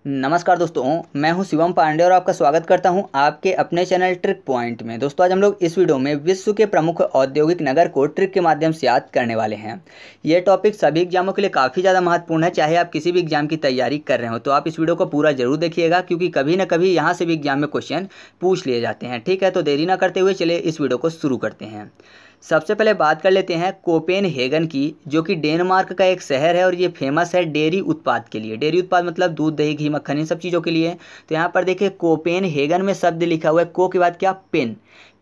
नमस्कार दोस्तों, मैं हूं शिवम पांडे और आपका स्वागत करता हूं आपके अपने चैनल ट्रिक पॉइंट में। दोस्तों आज हम लोग इस वीडियो में विश्व के प्रमुख औद्योगिक नगर को ट्रिक के माध्यम से याद करने वाले हैं। ये टॉपिक सभी एग्जामों के लिए काफ़ी ज़्यादा महत्वपूर्ण है। चाहे आप किसी भी एग्जाम की तैयारी कर रहे हो तो आप इस वीडियो को पूरा जरूर देखिएगा, क्योंकि कभी ना कभी यहाँ से भी एग्जाम में क्वेश्चन पूछ लिए जाते हैं। ठीक है, तो देरी ना करते हुए चलिए इस वीडियो को शुरू करते हैं। सबसे पहले बात कर लेते हैं कोपेनहेगन की, जो कि डेनमार्क का एक शहर है और ये फेमस है डेयरी उत्पाद के लिए। डेयरी उत्पाद मतलब दूध, दही, घी, मक्खन, इन सब चीज़ों के लिए। तो यहाँ पर देखिए कोपेनहेगन में शब्द लिखा हुआ है को के बाद क्या, पेन।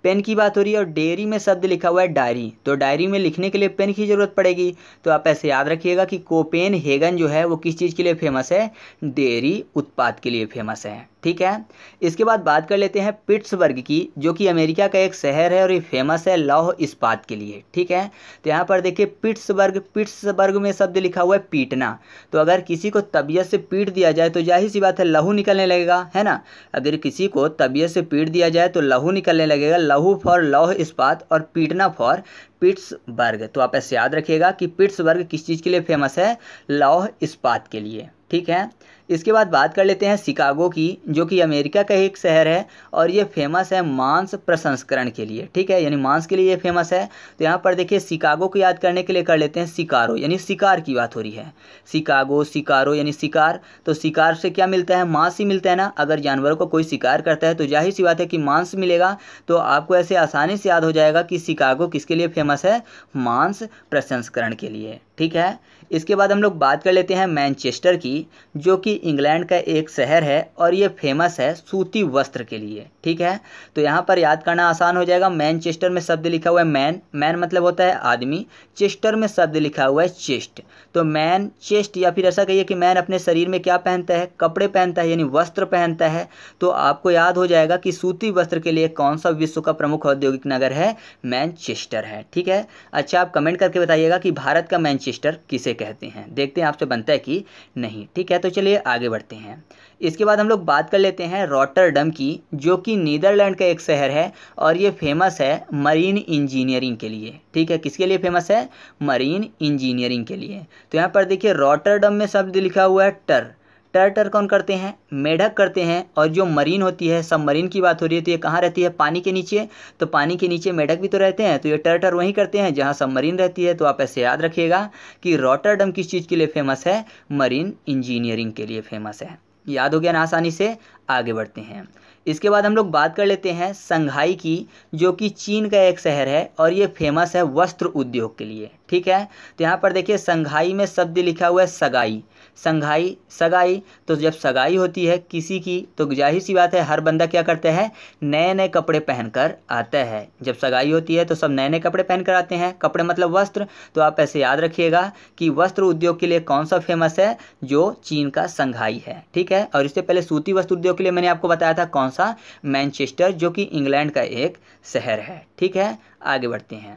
पेन की बात हो रही है। और डेयरी में शब्द लिखा हुआ है डायरी, तो डायरी में लिखने के लिए पेन की ज़रूरत पड़ेगी। तो आप ऐसे याद रखिएगा कि कोपेनहेगन जो है वो किस चीज़ के लिए फेमस है, डेयरी उत्पाद के लिए फेमस है। ठीक है, इसके बाद बात कर लेते हैं पिट्सबर्ग की, जो कि अमेरिका का एक शहर है और ये फेमस है लौह इस्पात के लिए। ठीक है, तो यहाँ पर देखिए पिट्सबर्ग में शब्द लिखा हुआ है पीटना। तो अगर किसी को तबीयत से पीट दिया जाए तो जाहिर सी बात है लहू निकलने लगेगा, है ना। अगर किसी को तबीयत से पीट दिया जाए तो लहू निकलने लगेगा। लहू फॉर लौह इस्पात और पीटना फॉर पिट्सबर्ग। तो आप ऐसे याद रखिएगा कि पिट्सबर्ग किस चीज़ के लिए फेमस है, लौह इस्पात के लिए। ठीक है, इसके बाद बात कर लेते हैं शिकागो की, जो कि अमेरिका का एक शहर है और ये फेमस है मांस प्रसंस्करण के लिए। ठीक है, यानी मांस के लिए ये फेमस है। तो यहाँ पर देखिए शिकागो को याद करने के लिए कर लेते हैं शिकारो, यानी शिकार की बात हो रही है। शिकागो, शिकारो यानी शिकार। तो शिकार से क्या मिलता है, मांस ही मिलता है ना। अगर जानवरों को कोई शिकार करता है तो जाहिर सी बात है कि मांस मिलेगा। तो आपको ऐसे आसानी से याद हो जाएगा कि शिकागो किसके लिए फेमस है, मांस प्रसंस्करण के लिए। ठीक है, इसके बाद हम लोग बात कर लेते हैं मैनचेस्टर की, जो कि इंग्लैंड का एक शहर है और ये फेमस है सूती वस्त्र के लिए। ठीक है, तो यहाँ पर याद करना आसान हो जाएगा। मैनचेस्टर में शब्द लिखा हुआ है मैन, मैन मतलब होता है आदमी, चेस्टर में शब्द लिखा हुआ है चेस्ट। तो मैन चेस्ट, या फिर ऐसा कहिए कि मैन अपने शरीर में क्या पहनता है, कपड़े पहनता है, यानी वस्त्र पहनता है। तो आपको याद हो जाएगा कि सूती वस्त्र के लिए कौन सा विश्व का प्रमुख औद्योगिक नगर है, मैनचेस्टर है। ठीक है, अच्छा आप कमेंट करके बताइएगा कि भारत का मैनचेस्टर किसे कहते हैं। देखते हैं आपसे बनता है कि नहीं। ठीक है, तो चलिए आगे बढ़ते हैं। इसके बाद हम लोग बात कर लेते हैं रॉटरडम की, जो कि नीदरलैंड का एक शहर है और ये फेमस है मरीन इंजीनियरिंग के लिए। ठीक है, किसके लिए फेमस है, मरीन इंजीनियरिंग के लिए। तो यहाँ पर देखिए रॉटरडम में शब्द लिखा हुआ है टर कौन करते हैं, मेढक करते हैं। और जो मरीन होती है, सबमरीन की बात हो रही है, तो ये कहाँ रहती है, पानी के नीचे। तो पानी के नीचे मेढक भी तो रहते हैं, तो ये टर वहीं करते हैं जहाँ सबमरीन रहती है। तो आप ऐसे याद रखिएगा कि रॉटरडम किस चीज़ के लिए फेमस है, मरीन इंजीनियरिंग के लिए फेमस है। याद हो गया ना आसानी से। आगे बढ़ते हैं। इसके बाद हम लोग बात कर लेते हैं संघाई की, जो कि चीन का एक शहर है और ये फेमस है वस्त्र उद्योग के लिए। ठीक है, तो यहाँ पर देखिए संघाई में शब्द लिखा हुआ है सगाई। संघाई, सगाई। तो जब सगाई होती है किसी की तो जाहिर सी बात है हर बंदा क्या करता है, नए नए कपड़े पहनकर आता है। जब सगाई होती है तो सब नए नए कपड़े पहनकर आते हैं। कपड़े मतलब वस्त्र। तो आप ऐसे याद रखिएगा कि वस्त्र उद्योग के लिए कौन सा फेमस है, जो चीन का संघाई है। ठीक है, और इससे पहले सूती वस्त्र उद्योग के लिए मैंने आपको बताया था कौन सा, मैनचेस्टर, जो कि इंग्लैंड का एक शहर है। ठीक है, आगे बढ़ते हैं।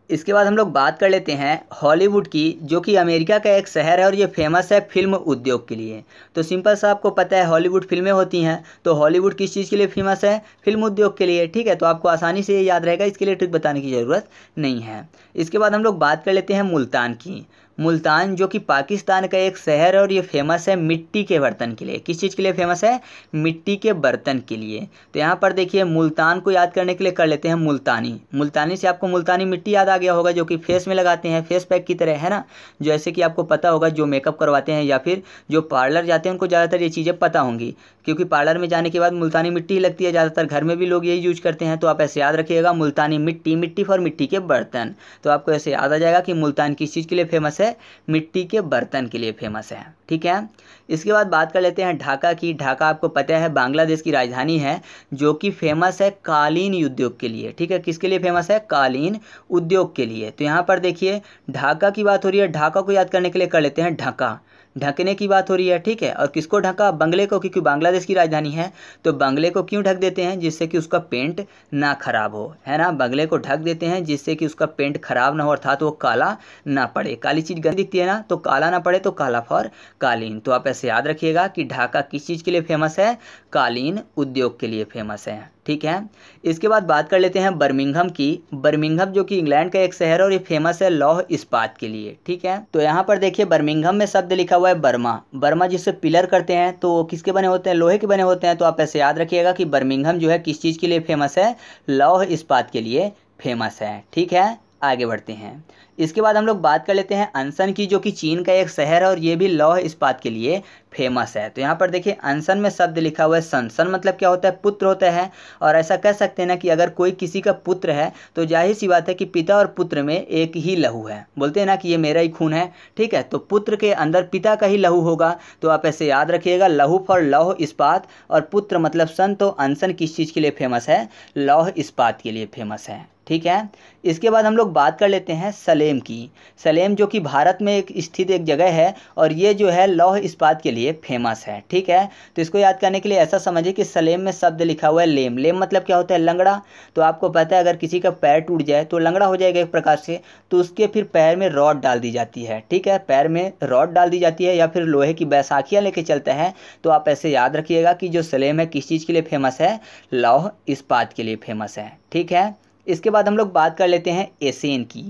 इसके बाद हम लोग बात कर लेते हैं हॉलीवुड की, जो कि अमेरिका का एक शहर है और ये फेमस है फिल्म उद्योग के लिए। तो सिंपल सा आपको पता है हॉलीवुड फिल्में होती हैं, तो हॉलीवुड किस चीज़ के लिए फेमस है, फिल्म उद्योग के लिए। ठीक है, तो आपको आसानी से ये याद रहेगा, इसके लिए ट्रिक बताने की ज़रूरत नहीं है। इसके बाद हम लोग बात कर लेते हैं मुल्तान की। मुल्तान जो कि पाकिस्तान का एक शहर है और ये फेमस है मिट्टी के बर्तन के लिए। किस चीज़ के लिए फेमस है, मिट्टी के बर्तन के लिए। तो यहाँ पर देखिए मुल्तान को याद करने के लिए कर लेते हैं मुल्तानी। मुल्तानी से आपको मुल्तानी मिट्टी याद आ गया होगा, जो कि फेस में लगाते हैं, फेस पैक की तरह, है ना। जैसे कि आपको पता होगा जो मेकअप करवाते हैं या फिर जो पार्लर जाते हैं उनको ज़्यादातर ये चीज़ें पता होंगी, क्योंकि पार्लर में जाने के बाद मुल्तानी मिट्टी ही लगती है ज़्यादातर। घर में भी लोग यही यूज करते हैं। तो आप ऐसे याद रखिएगा मुल्तानी मिट्टी, मिट्टी फॉर मिट्टी के बर्तन। तो आपको ऐसे याद आ जाएगा कि मुल्तान किस चीज़ के लिए फेमस है, मिट्टी के बर्तन के लिए फेमस है। ठीक है, इसके बाद बात कर लेते हैं ढाका की। ढाका आपको पता है बांग्लादेश की राजधानी है, जो कि फेमस है कालीन उद्योग के लिए। ठीक है, किसके लिए फेमस है, कालीन उद्योग के लिए। तो यहाँ पर देखिए ढाका की बात हो रही है, ढाका को याद करने के लिए कर लेते हैं ढका, ढकने की बात हो रही है। ठीक है, और किसको ढका, बंगले को, क्योंकि बांग्लादेश की राजधानी है। तो बंगले को क्यों ढक देते हैं, जिससे कि उसका पेंट ना खराब हो, है ना। बंगले को ढक देते हैं जिससे कि उसका पेंट खराब ना हो, अर्थात वो काला ना पड़े। काली चीज़ गंदी दिखती है ना, तो काला ना पड़े, तो काला फॉर कालीन। तो आप ऐसे याद रखिएगा कि ढाका किस चीज़ के लिए फेमस है, कालीन उद्योग के लिए फेमस है। ठीक है, इसके बाद बात कर लेते हैं बर्मिंघम की। बर्मिंघम जो कि इंग्लैंड का एक शहर है और ये फेमस है लौह इस्पात के लिए। ठीक है, तो यहाँ पर देखिए बर्मिंघम में शब्द लिखा हुआ हुआ है बर्मा। बर्मा जिससे पिलर करते हैं तो वो किसके बने होते हैं, लोहे के बने होते हैं। तो आप ऐसे याद रखिएगा कि बर्मिंघम जो है किस चीज़ के लिए फेमस है, लौह इस्पात के लिए फेमस है। ठीक है, आगे बढ़ते हैं। इसके बाद हम लोग बात कर लेते हैं अनसन की, जो कि चीन का एक शहर है और ये भी लौह इस्पात के लिए फेमस है। तो यहाँ पर देखिए अनसन में शब्द लिखा हुआ है सन। सन मतलब क्या होता है, पुत्र होता है। और ऐसा कह सकते हैं ना कि अगर कोई किसी का पुत्र है तो जाहिर सी बात है कि पिता और पुत्र में एक ही लहू है। बोलते हैं ना कि ये मेरा ही खून है। ठीक है, तो पुत्र के अंदर पिता का ही लहू होगा। तो आप ऐसे याद रखिएगा, लहू फॉर लौह इस्पात और पुत्र मतलब सन। तो अनसन किस चीज़ के लिए फेमस है, लौह इस्पात के लिए फेमस है। ठीक है, इसके बाद हम लोग बात कर लेते हैं सलेम की। सलेम जो कि भारत में एक स्थित एक जगह है और ये जो है लौह इस्पात के लिए फेमस है। ठीक है, तो इसको याद करने के लिए ऐसा समझिए कि सलेम में शब्द लिखा हुआ है लेम। लेम मतलब क्या होता है, लंगड़ा। तो आपको पता है अगर किसी का पैर टूट जाए तो लंगड़ा हो जाएगा एक प्रकार से, तो उसके फिर पैर में रॉड डाल दी जाती है। ठीक है, पैर में रॉड डाल दी जाती है या फिर लोहे की बैसाखियाँ लेके चलता है। तो आप ऐसे याद रखिएगा कि जो सलेम है किस चीज़ के लिए फेमस है, लौह इस्पात के लिए फेमस है। ठीक है, इसके बाद हम लोग बात कर लेते हैं एसेन की।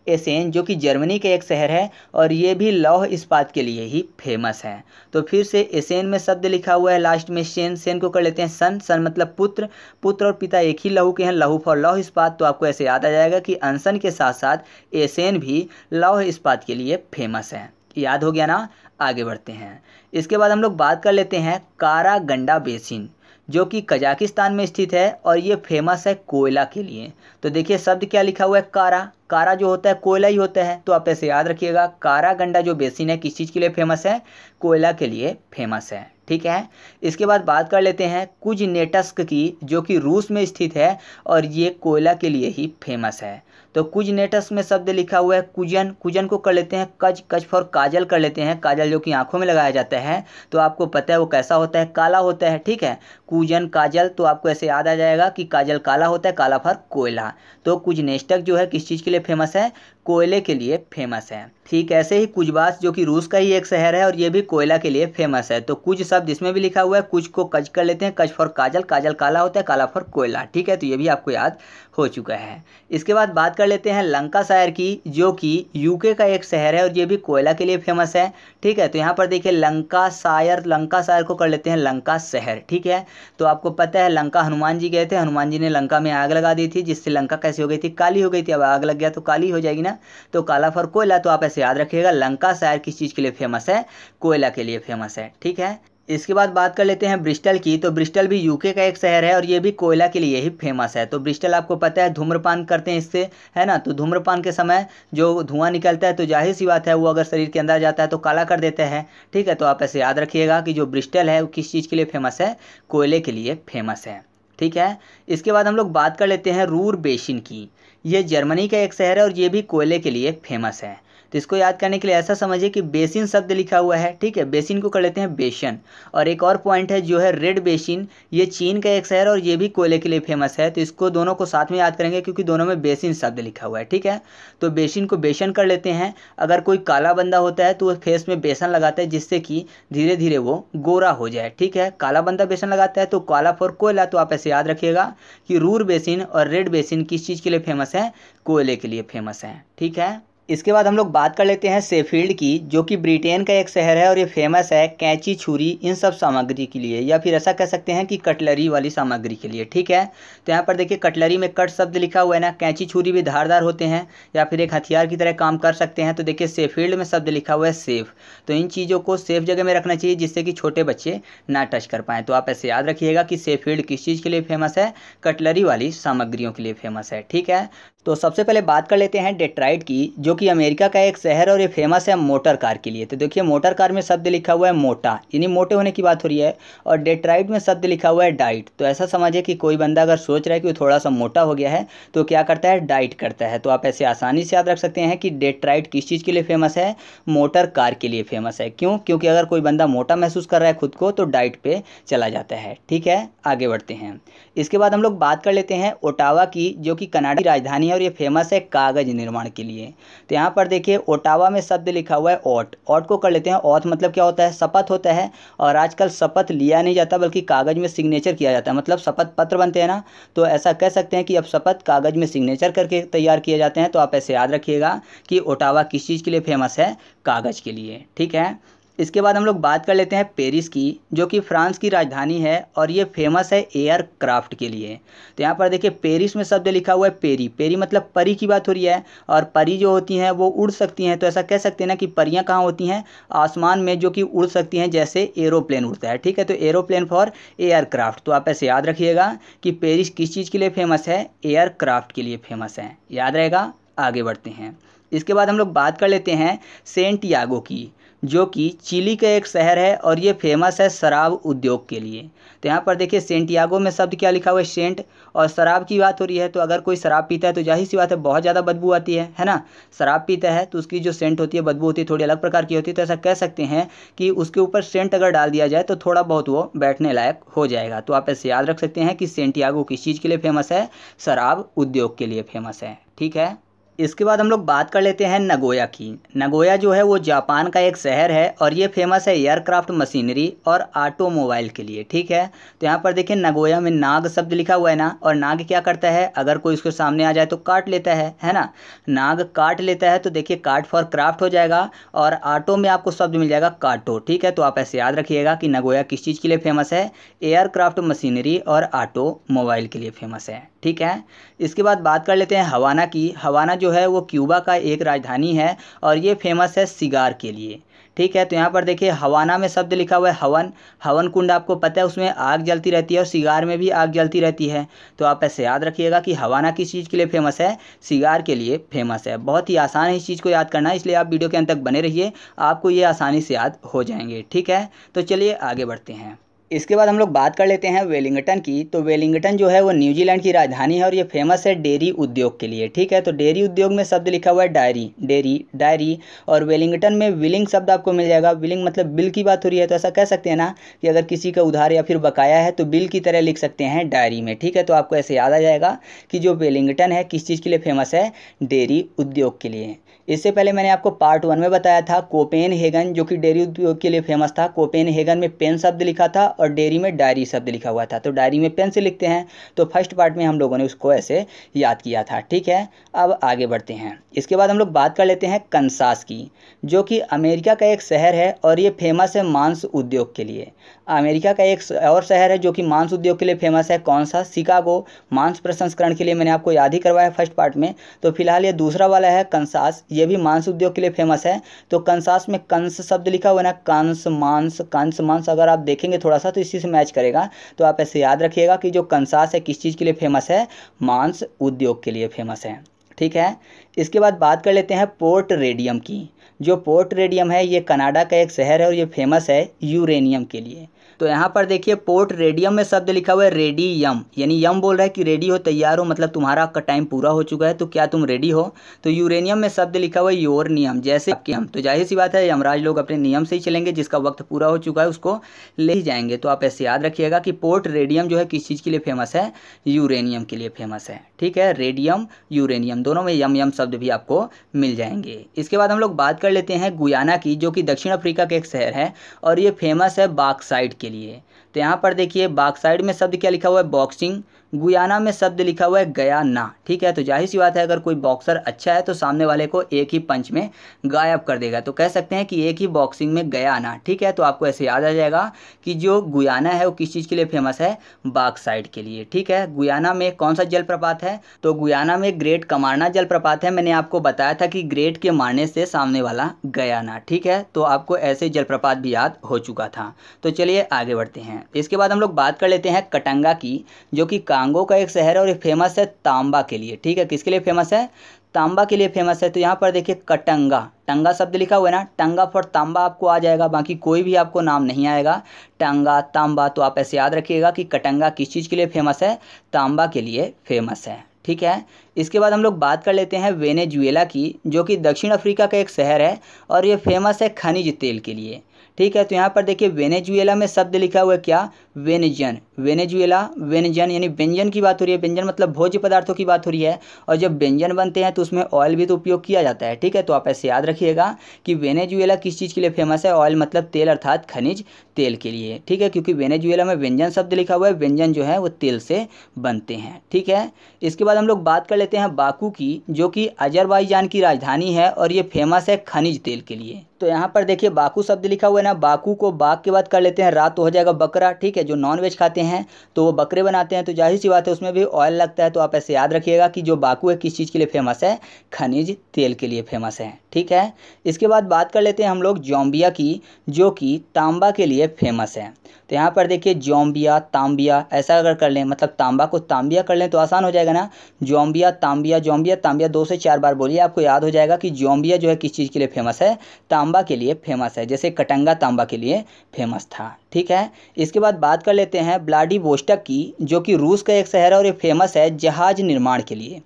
एसेन जो कि जर्मनी का एक शहर है और ये भी लौह इस्पात के लिए ही फेमस है। तो फिर से एसेन में शब्द लिखा हुआ है लास्ट में सेन। सेन को कर लेते हैं सन। सन मतलब पुत्र। पुत्र और पिता एक ही लहू के हैं, लहू फॉर लौह इस्पात। तो आपको ऐसे याद आ जाएगा कि अनसन के साथ साथ एसेन भी लौह इस्पात के लिए फेमस है। याद हो गया ना, आगे बढ़ते हैं। इसके बाद हम लोग बात कर लेते हैं कारागंडा बेसिन, जो कि कजाकिस्तान में स्थित है और ये फेमस है कोयला के लिए। तो देखिए शब्द क्या लिखा हुआ है, कारा। कारा जो होता है कोयला ही होता है। तो आप ऐसे याद रखिएगा, कारागंडा जो बेसिन है किस चीज़ के लिए फेमस है, कोयला के लिए फेमस है। ठीक है, इसके बाद बात कर लेते हैं कुजनेटस्क की, जो कि रूस में स्थित है और ये कोयला के लिए ही फेमस है। तो कुजनेटस्क में शब्द लिखा हुआ है कुजन। कुजन को कर लेते हैं कज। कज फॉर काजल कर लेते हैं। काजल जो कि आंखों में लगाया जाता है। तो आपको पता है वो कैसा होता है, काला होता है। ठीक है, कुजन काजल। तो आपको ऐसे याद आ जाएगा कि काजल काला होता है, काला फॉर कोयला। तो कुजनेटस्क जो है किस चीज़ के लिए फेमस है, कोयले के लिए फेमस है। ठीक, ऐसे ही कुजबास जो कि रूस का ही एक शहर है और ये भी कोयला के लिए फेमस है। तो कुछ शब्द इसमें भी लिखा हुआ है, कुछ को कज कर लेते हैं। कज फॉर काजल। काजल काला होता है, काला फॉर कोयला। ठीक है, तो ये भी आपको याद हो चुका है। इसके बाद बात कर लेते हैं लंकाशायर की, जो कि यूके का एक शहर है और ये भी कोयला के लिए फेमस है। ठीक है, तो यहाँ पर देखिए लंकाशायर। लंकाशायर को कर लेते हैं लंका शहर। ठीक है, तो आपको पता है लंका हनुमान जी गए थे, हनुमान जी ने लंका में आग लगा दी थी, जिससे लंका कैसी हो गई थी, काली हो गई थी। अब आग लग गया तो काली हो जाएगी ना, तो काला फॉर कोयला। तो आप ऐसे याद रखिएगा, लंकाशायर किस चीज़ के लिए फेमस है, कोयला के लिए फेमस है। ठीक है, इसके बाद बात कर लेते हैं ब्रिस्टल की। तो ब्रिस्टल भी यूके का एक शहर है और ये भी कोयला के लिए ही फेमस है। तो ब्रिस्टल आपको पता है धूम्रपान करते हैं इससे, है ना। तो धूम्रपान के समय जो धुआं निकलता है तो जाहिर सी बात है वो अगर शरीर के अंदर जाता है तो काला कर देता है। ठीक है, तो आप ऐसे याद रखिएगा कि जो ब्रिस्टल है वो किस चीज़ के लिए फेमस है, कोयले के लिए फेमस है। ठीक है, इसके बाद हम लोग बात कर लेते हैं रूर बेसिन की। ये जर्मनी का एक शहर है और ये भी कोयले के लिए फेमस है। तो इसको याद करने के लिए ऐसा समझिए कि बेसिन शब्द लिखा हुआ है। ठीक है, बेसिन को कर लेते हैं बेशन। और एक और पॉइंट है जो है रेड बेसिन, ये चीन का एक शहर और ये भी कोयले के लिए फेमस है। तो इसको दोनों को साथ में याद करेंगे क्योंकि दोनों में बेसिन शब्द लिखा हुआ है। ठीक है, तो बेसिन को बेशन कर लेते हैं। अगर कोई काला बंदा होता है तो वो फेस में बेसन लगाता है जिससे कि धीरे धीरे वो गोरा हो जाए। ठीक है, काला बंदा बेसन लगाता है तो काला फॉर कोयला। तो आप ऐसे याद रखिएगा कि रूर बेसिन और रेड बेसिन किस चीज़ के लिए फेमस है, कोयले के लिए फेमस है। ठीक है, इसके बाद हम लोग बात कर लेते हैं शेफील्ड की, जो कि ब्रिटेन का एक शहर है और ये फेमस है कैंची, छुरी, इन सब सामग्री के लिए, या फिर ऐसा कह सकते हैं कि कटलरी वाली सामग्री के लिए। ठीक है, तो यहाँ पर देखिए कटलरी में कट शब्द लिखा हुआ है ना। कैंची छुरी भी धारदार होते हैं या फिर एक हथियार की तरह काम कर सकते हैं। तो देखिए शेफील्ड में शब्द लिखा हुआ है सेफ। तो इन चीज़ों को सेफ जगह में रखना चाहिए जिससे कि छोटे बच्चे ना टच कर पाएँ। तो आप ऐसे याद रखिएगा कि शेफील्ड किस चीज़ के लिए फेमस है, कटलरी वाली सामग्रियों के लिए फेमस है। ठीक है, तो सबसे पहले बात कर लेते हैं डेट्रॉइट की, जो कि अमेरिका का एक शहर और ये फेमस है मोटर कार के लिए। तो देखिए मोटर कार में शब्द लिखा हुआ है मोटा, यानी मोटे होने की बात हो रही है। और डेट्रॉइट में शब्द लिखा हुआ है डाइट। तो ऐसा समझिए कि कोई बंदा अगर सोच रहा है कि वो थोड़ा सा मोटा हो गया है तो क्या करता है, डाइट करता है। तो आप ऐसे आसानी से याद रख सकते हैं कि डेट्रॉइट किस चीज़ के लिए फेमस है, मोटर कार के लिए फेमस है। क्यों? क्योंकि अगर कोई बंदा मोटा महसूस कर रहा है खुद को तो डाइट पे चला जाता है। ठीक है, आगे बढ़ते हैं। इसके बाद हम लोग बात कर लेते हैं ओटावा की, जो कि कनाडा की राजधानी है और ये फेमस है कागज निर्माण के लिए। तो यहाँ पर देखिए ओटावा में शब्द लिखा हुआ है ओट। ओट को कर लेते हैं ऑथ, मतलब क्या होता है, शपथ होता है। और आजकल शपथ लिया नहीं जाता बल्कि कागज में सिग्नेचर किया जाता है, मतलब शपथ पत्र बनते हैं ना। तो ऐसा कह सकते हैं कि अब शपथ कागज में सिग्नेचर करके तैयार किए जाते हैं। तो आप ऐसे याद रखिएगा कि ओटावा किस चीज़ के लिए फेमस है, कागज के लिए। ठीक है, इसके बाद हम लोग बात कर लेते हैं पेरिस की, जो कि फ्रांस की राजधानी है और ये फेमस है एयरक्राफ्ट के लिए। तो यहाँ पर देखिए पेरिस में शब्द लिखा हुआ है पेरी। पेरी मतलब परी की बात हो रही है, और परी जो होती हैं वो उड़ सकती हैं। तो ऐसा कह सकते हैं ना कि परियां कहाँ होती हैं, आसमान में, जो कि उड़ सकती हैं जैसे एरोप्लेन उड़ता है। ठीक है, तो एरोप्लेन फॉर एयरक्राफ्ट। तो आप ऐसे याद रखिएगा कि पेरिस किस चीज़ के लिए फेमस है, एयरक्राफ्ट के लिए फेमस है, याद रहेगा। आगे बढ़ते हैं। इसके बाद हम लोग बात कर लेते हैं सेंटियागो की, जो कि चिली का एक शहर है और ये फेमस है शराब उद्योग के लिए। तो यहाँ पर देखिए सेंटियागो में शब्द क्या लिखा हुआ है, सेंट, और शराब की बात हो रही है। तो अगर कोई शराब पीता है तो जाहिर सी बात है बहुत ज़्यादा बदबू आती है ना। शराब पीता है तो उसकी जो सेंट होती है, बदबू होती है, थोड़ी अलग प्रकार की होती है। तो ऐसा कह सकते हैं कि उसके ऊपर सेंट अगर डाल दिया जाए तो थोड़ा बहुत वो बैठने लायक हो जाएगा। तो आप ऐसे याद रख सकते हैं कि सेंटियागो किस चीज़ के लिए फेमस है, शराब उद्योग के लिए फेमस है। ठीक है। इसके बाद हम लोग बात कर लेते हैं नगोया की। नगोया जो है वो जापान का एक शहर है और ये फेमस है एयरक्राफ्ट मशीनरी और ऑटोमोबाइल के लिए। ठीक है, तो यहाँ पर देखिए नगोया में नाग शब्द लिखा हुआ है ना, और नाग क्या करता है, अगर कोई उसके सामने आ जाए तो काट लेता है ना। नाग काट लेता है, तो देखिए काट फॉर क्राफ्ट हो जाएगा, और ऑटो में आपको शब्द मिल जाएगा काटो। ठीक है, तो आप ऐसे याद रखिएगा कि नगोया किस चीज़ के लिए फेमस है, एयरक्राफ्ट मशीनरी और ऑटोमोबाइल के लिए फेमस है। ठीक है। इसके बाद बात कर लेते हैं हवाना की। हवाना जो है वो क्यूबा का एक राजधानी है और ये फेमस है सिगार के लिए। ठीक है, तो यहाँ पर देखिए हवाना में शब्द लिखा हुआ है हवन। हवन कुंड आपको पता है, उसमें आग जलती रहती है और सिगार में भी आग जलती रहती है। तो आप ऐसे याद रखिएगा कि हवाना किस चीज़ के लिए फेमस है, सिगार के लिए फेमस है। बहुत ही आसान है इस चीज़ को याद करना, इसलिए आप वीडियो के अंत तक बने रहिए, आपको ये आसानी से याद हो जाएंगे। ठीक है, तो चलिए आगे बढ़ते हैं। इसके बाद हम लोग बात कर लेते हैं वेलिंगटन की। तो वेलिंगटन जो है वो न्यूजीलैंड की राजधानी है और ये फेमस है डेयरी उद्योग के लिए। ठीक है, तो डेयरी उद्योग में शब्द लिखा हुआ है डायरी, डेयरी, डायरी, और वेलिंगटन में विलिंग शब्द आपको मिल जाएगा। विलिंग मतलब बिल की बात हो रही है, तो ऐसा कह सकते हैं ना कि अगर किसी का उधार या फिर बकाया है तो बिल की तरह लिख सकते हैं डायरी में। ठीक है, तो आपको ऐसे याद आ जाएगा कि जो वेलिंगटन है किस चीज़ के लिए फेमस है, डेयरी उद्योग के लिए। इससे पहले मैंने आपको पार्ट 1 में बताया था कोपेनहेगन, जो कि डेयरी उद्योग के लिए फेमस था। कोपेनहेगन में पेन शब्द लिखा था और डेयरी में डायरी शब्द लिखा हुआ था। तो डायरी में पेन से लिखते हैं, तो फर्स्ट पार्ट में हम लोगों ने उसको ऐसे याद किया था। ठीक है, अब आगे बढ़ते हैं। इसके बाद हम लोग बात कर लेते हैं कंसास की, जो कि अमेरिका का एक शहर है और ये फेमस है मांस उद्योग के लिए। अमेरिका का एक और शहर है जो कि मांस उद्योग के लिए फेमस है, कौन सा, शिकागो। मांस प्रसंस्करण के लिए मैंने आपको याद ही करवाया फर्स्ट पार्ट में। तो फिलहाल ये दूसरा वाला है कंसास, ये भी मांस उद्योग के लिए फेमस है। तो कंसास में कंस शब्द लिखा हुआ है ना, कंस मांस, कंस मांस, अगर आप देखेंगे थोड़ा सा तो इसी से मैच करेगा। तो आप ऐसे याद रखिएगा कि जो कंसास है किस चीज़ के लिए फेमस है, मांस उद्योग के लिए फेमस है। ठीक है। इसके बाद बात कर लेते हैं पोर्ट रेडियम की। जो पोर्ट रेडियम है ये कनाडा का एक शहर है और ये फेमस है यूरेनियम के लिए। तो यहाँ पर देखिए पोर्ट रेडियम में शब्द लिखा हुआ है रेडियम, यानी यम बोल रहा है कि रेडी हो, तैयार हो, मतलब तुम्हारा का टाइम पूरा हो चुका है, तो क्या तुम रेडी हो। तो यूरेनियम में शब्द लिखा हुआ है योरनियम, जैसे आपके हम। तो जाहिर सी बात है यमराज लोग अपने नियम से ही चलेंगे, जिसका वक्त पूरा हो चुका है उसको ले ही जाएंगे। तो आप ऐसे याद रखिएगा कि पोर्ट रेडियम जो है किस चीज़ के लिए फेमस है, यूरेनियम के लिए फेमस है। ठीक है, रेडियम यूरेनियम दोनों में यम यम शब्द भी आपको मिल जाएंगे। इसके बाद हम लोग बात कर लेते हैं गुयाना की, जो कि दक्षिण अफ्रीका का एक शहर है और ये फेमस है बॉक्साइट के लिए। तो यहाँ पर देखिए बॉक्साइट में शब्द क्या लिखा हुआ है, बॉक्सिंग। गुयाना में शब्द लिखा हुआ है गयाना। ठीक है, तो जाहिर सी बात है अगर कोई बॉक्सर अच्छा है तो सामने वाले को एक ही पंच में गायब कर देगा। तो कह सकते हैं कि एक ही बॉक्सिंग में गयाना। ठीक है, तो आपको ऐसे याद आ जाएगा कि जो गुयाना है वो किस चीज़ के लिए फेमस है, बॉक्साइट के लिए। ठीक है, गुयाना में कौन सा जलप्रपात है, तो गुयाना में ग्रेट कमारना जलप्रपात है। मैंने आपको बताया था कि ग्रेट के मारने से सामने वाला गयाना। ठीक है, तो आपको ऐसे जलप्रपात भी याद हो चुका था। तो चलिए आगे बढ़ते हैं। इसके बाद हम लोग बात कर लेते हैं कटंगा की, जो कि कांगो का एक शहर है और ये फेमस है तांबा के लिए। ठीक है, किसके लिए फेमस है, तांबा के लिए फेमस है। तो यहाँ पर देखिए कटंगा, टंगा शब्द लिखा हुआ है ना, टंगा फॉर तांबा आपको आ जाएगा, बाकी कोई भी आपको नाम नहीं आएगा, टंगा तांबा। तो आप ऐसे याद रखिएगा कि कटंगा किस चीज़ के लिए फेमस है, तांबा के लिए फेमस है। ठीक है। इसके बाद हम लोग बात कर लेते हैं वेनेजुएला की, जो कि दक्षिण अफ्रीका का एक शहर है और ये फेमस है खनिज तेल के लिए। ठीक है, तो यहाँ पर देखिए वेनेजुएला में शब्द लिखा हुआ है क्या, व्यंजन, वेनेजुएला व्यंजन यानी व्यंजन की बात हो रही है। व्यंजन मतलब भोज्य पदार्थों की बात हो रही है, और जब व्यंजन बनते हैं तो उसमें ऑयल भी तो उपयोग किया जाता है। ठीक है, तो आप ऐसे याद रखिएगा कि वेनेजुएला किस चीज़ के लिए फेमस है? ऑयल मतलब तेल अर्थात खनिज तेल के लिए। ठीक है, क्योंकि वेनेजुएला में व्यंजन शब्द लिखा हुआ है, व्यंजन जो है वो तेल से बनते हैं। ठीक है, इसके बाद हम लोग बात कर लेते हैं बाकू की, जो कि अजरबैजान की राजधानी है और ये फेमस है खनिज तेल के लिए। तो यहाँ पर देखिए बाकू शब्द लिखा हुआ है ना, बाकू को बाग के बाद कर लेते हैं रात तो हो जाएगा बकरा। ठीक है, जो नॉन वेज खाते हैं तो वो बकरे बनाते हैं, तो जाहिर सी बात है उसमें भी ऑयल लगता है। तो आप ऐसे याद रखिएगा कि जो बाकू है किस चीज़ के लिए फेमस है? खनिज तेल के लिए फेमस है। ठीक है, इसके बाद बात कर लेते हैं हम लोग जोम्बिया की, जो कि तांबा के लिए फेमस है। तो यहाँ पर देखिए जोम्बिया तांबिया ऐसा अगर कर लें, मतलब तांबा को तांबिया कर लें तो आसान हो जाएगा ना। जोम्बिया तांबिया, जोम्बिया तांबिया 2 से 4 बार बोलिए, आपको याद हो जाएगा कि जोम्बिया जो है किस चीज़ के लिए फेमस है? तांबा के लिए फेमस है, जैसे कटंगा तांबा के लिए फेमस था। ठीक है, इसके बाद बात कर लेते हैं व्लादिवोस्टॉक की, जो कि रूस का एक शहर है और ये फेमस है जहाज निर्माण के लिए।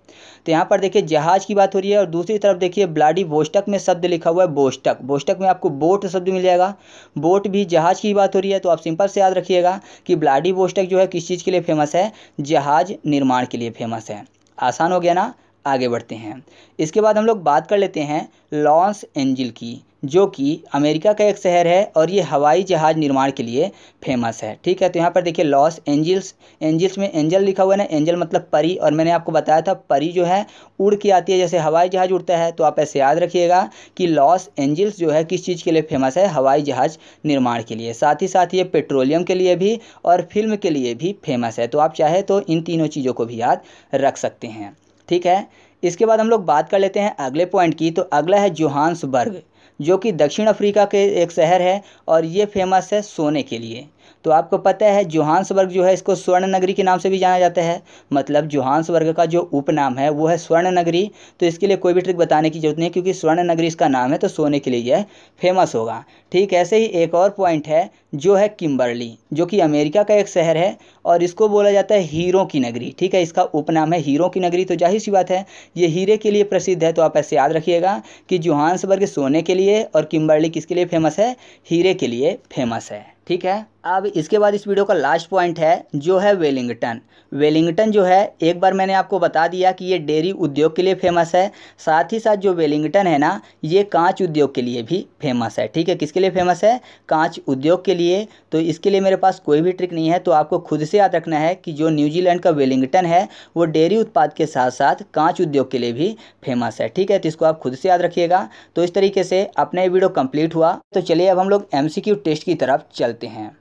तो यहाँ पर देखिए जहाज की बात हो रही है, और दूसरी तरफ देखिए व्लादिवोस्टॉक में शब्द लिखा हुआ है बोस्टक। बोस्टक में आपको बोट शब्द मिल जाएगा, बोट भी जहाज की बात हो रही है। तो आप सिंपल से याद रखिएगा कि व्लादिवोस्टॉक जो है किस चीज़ के लिए फेमस है? जहाज निर्माण के लिए फेमस है। आसान हो गया ना, आगे बढ़ते हैं। इसके बाद हम लोग बात कर लेते हैं लॉस एंजिल की, जो कि अमेरिका का एक शहर है और ये हवाई जहाज़ निर्माण के लिए फेमस है। ठीक है, तो यहाँ पर देखिए लॉस एंजिल्स, एंजिल्स में एंजल लिखा हुआ है ना, एंजल मतलब परी, और मैंने आपको बताया था परी जो है उड़ के आती है जैसे हवाई जहाज़ उड़ता है। तो आप ऐसे याद रखिएगा कि लॉस एंजिल्स जो है किस चीज़ के लिए फेमस है? हवाई जहाज़ निर्माण के लिए। साथ ही साथ ये पेट्रोलियम के लिए भी और फिल्म के लिए भी फेमस है। तो आप चाहे तो इन तीनों चीज़ों को भी याद रख सकते हैं। ठीक है, इसके बाद हम लोग बात कर लेते हैं अगले पॉइंट की। तो अगला है जोहान्सबर्ग, जो कि दक्षिण अफ्रीका के एक शहर है और ये फेमस है सोने के लिए। तो आपको पता है जोहान्सबर्ग जो है इसको स्वर्ण नगरी के नाम से भी जाना जाता है, मतलब जोहान्सबर्ग का जो उपनाम है वो है स्वर्ण नगरी। तो इसके लिए कोई भी ट्रिक बताने की जरूरत नहीं है, क्योंकि स्वर्ण नगरी इसका नाम है तो सोने के लिए यह फेमस होगा। ठीक, ऐसे ही एक और पॉइंट है जो है किम्बर्ली, जो कि अमेरिका का एक शहर है और इसको बोला जाता है हीरों की नगरी। ठीक है, इसका उपनाम है हीरों की नगरी। तो जाहिर सी बात है ये हीरे के लिए प्रसिद्ध है। तो आप ऐसे याद रखिएगा कि जोहान्सबर्ग सोने के लिए और किम्बर्ली किसके लिए फेमस है? हीरे के लिए फेमस है। ठीक है, अब इसके बाद इस वीडियो का लास्ट पॉइंट है जो है वेलिंगटन। वेलिंगटन जो है एक बार मैंने आपको बता दिया कि ये डेयरी उद्योग के लिए फेमस है। साथ ही साथ जो वेलिंगटन है ना, ये कांच उद्योग के लिए भी फेमस है। ठीक है, किसके लिए फेमस है? कांच उद्योग के लिए। तो इसके लिए मेरे पास कोई भी ट्रिक नहीं है, तो आपको खुद से याद रखना है कि जो न्यूजीलैंड का वेलिंगटन है वो डेयरी उत्पाद के साथ साथ कांच उद्योग के लिए भी फेमस है। ठीक है, तो इसको आप खुद से याद रखिएगा। तो इस तरीके से अपना ये वीडियो कंप्लीट हुआ। तो चलिए अब हम लोग MCQ टेस्ट की तरफ चलते हैं।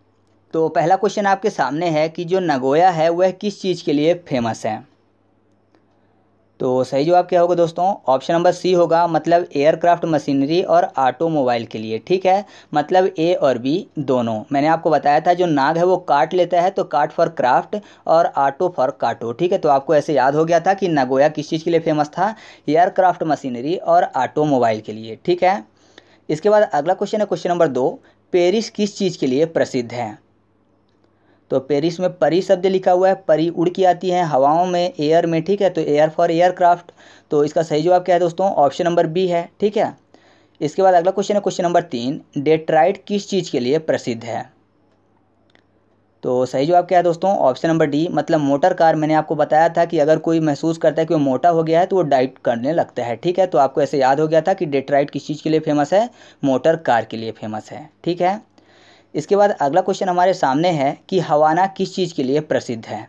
तो पहला क्वेश्चन आपके सामने है कि जो नगोया है वह किस चीज़ के लिए फेमस है? तो सही जवाब क्या होगा दोस्तों? ऑप्शन नंबर सी होगा, मतलब एयरक्राफ्ट मशीनरी और ऑटोमोबाइल के लिए। ठीक है, मतलब ए और बी दोनों। मैंने आपको बताया था जो नाग है वो काट लेता है, तो काट फॉर क्राफ्ट और ऑटो फॉर काटो। ठीक है, तो आपको ऐसे याद हो गया था कि नगोया किस चीज़ के लिए फेमस था? एयरक्राफ्ट मशीनरी और ऑटोमोबाइल के लिए। ठीक है, इसके बाद अगला क्वेश्चन है क्वेश्चन नंबर 2, पेरिस किस चीज़ के लिए प्रसिद्ध है? तो पेरिस में परी शब्द लिखा हुआ है, परी उड़ के आती है हवाओं में, एयर में। ठीक है, तो एयर फॉर एयरक्राफ्ट। तो इसका सही जवाब क्या है दोस्तों? ऑप्शन नंबर बी है। ठीक है, इसके बाद अगला क्वेश्चन है क्वेश्चन नंबर 3, डेट्राइट किस चीज़ के लिए प्रसिद्ध है? तो सही जवाब क्या है दोस्तों? ऑप्शन नंबर डी, मतलब मोटर कार। मैंने आपको बताया था कि अगर कोई महसूस करता है कि वो मोटा हो गया है तो वो डाइट करने लगता है। ठीक है, तो आपको ऐसे याद हो गया था कि डेट्राइट किस चीज़ के लिए फेमस है? मोटर कार के लिए फेमस है। ठीक है, इसके बाद अगला क्वेश्चन हमारे सामने है कि हवाना किस चीज़ के लिए प्रसिद्ध है?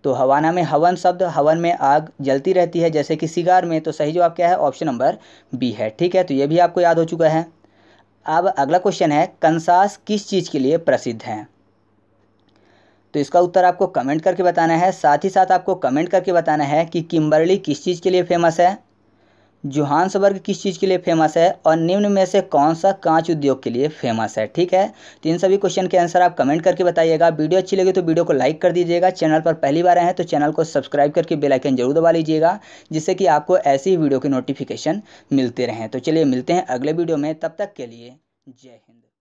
तो हवाना में हवन शब्द, हवन में आग जलती रहती है जैसे कि सिगार में। तो सही जवाब क्या है? ऑप्शन नंबर बी है। ठीक है, तो ये भी आपको याद हो चुका है। अब अगला क्वेश्चन है कंसास किस चीज़ के लिए प्रसिद्ध है? तो इसका उत्तर आपको कमेंट करके बताना है। साथ ही साथ आपको कमेंट करके बताना है कि किम्बर्ली किस चीज़ के लिए फेमस है, जोहान्सबर्ग किस चीज़ के लिए फेमस है, और निम्न में से कौन सा कांच उद्योग के लिए फेमस है। ठीक है, तो इन सभी क्वेश्चन के आंसर आप कमेंट करके बताइएगा। वीडियो अच्छी लगी तो वीडियो को लाइक कर दीजिएगा। चैनल पर पहली बार आए हैं तो चैनल को सब्सक्राइब करके बेल आइकन जरूर दबा लीजिएगा, जिससे कि आपको ऐसी ही वीडियो के नोटिफिकेशन मिलते रहें। तो चलिए मिलते हैं अगले वीडियो में, तब तक के लिए जय हिंद।